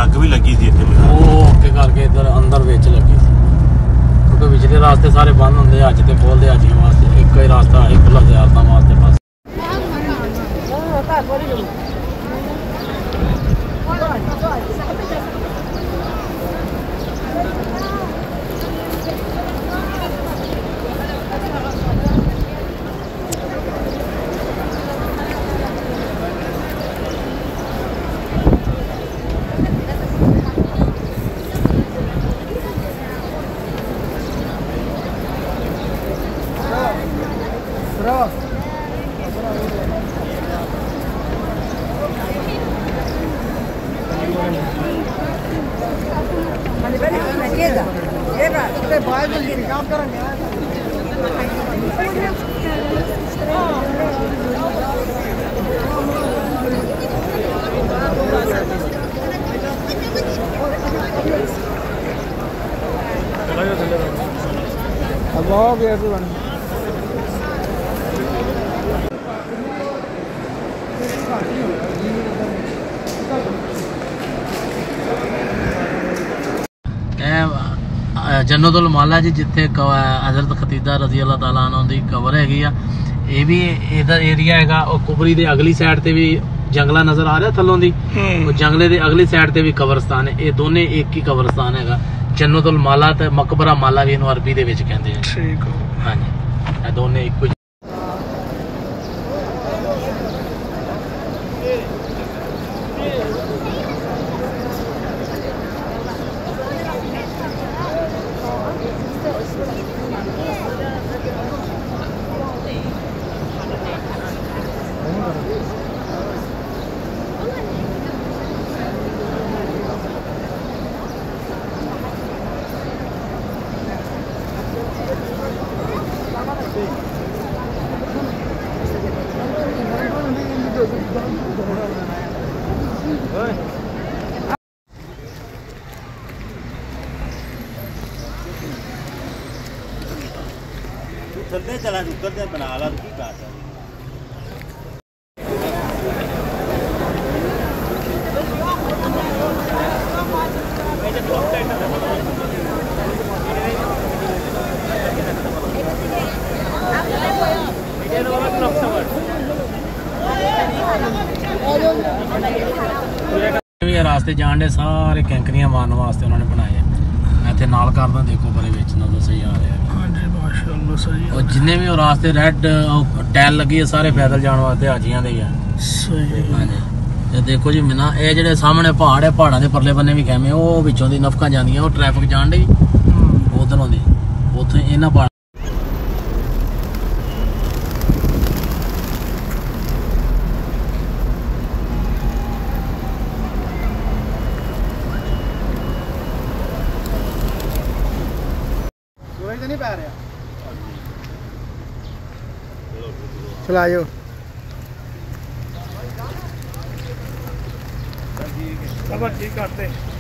अग भी लगी थी इतने ओके करके इधर अंदर बेच लगी थी क्योंकि पिछले रास्ते सारे बंद होंगे अज तो खोलते हाजियों वास्ते एक ही रास्ता ही खुला ज़ियारतां वास्ते बस जन्नतुल माला जी जिथे हज़रत खतीजा रज़ी अल्लाह तआला अन्हा दी कबर हैगी आ ये भी इधर एरिया हैगा और कुबरी दे अगली साइड ते भी जंगला नजर आ रहा थल्लों दी और जंगले दे अगली साइड ते भी कब्रिस्तान है ये दोने एक ही कब्रिस्तान हैगा जन्नतुल माला ते मकबरा माला भी इन्हू अरबी दे विच कहंदे हैं ठीक है हां जी ये दोने एक थल्ले चला उतरते बना ला की बात है रास्ते जान दे सारे कैंकरियां मारने वास्ते उन्होंने बनाए इतने नाल करदा देखो बड़े बेचना तो सही आ रहा है माशाअल्लाह सही और जिन्ने भी रास्ते रेड टैल लगी है सारे पैदल जाने वास्ते हाजियां दे ही है सही हां जी देखो जी मिना ये जेडे सामने पहाड़ है पहाड़ां दे परले बन्ने भी खेमे ओ विचों दी नफकां जांदियां ओ ट्रैफिक जान दी उधरों दी उत्थे इन्हां पहाड़ चलाओ ठीक करते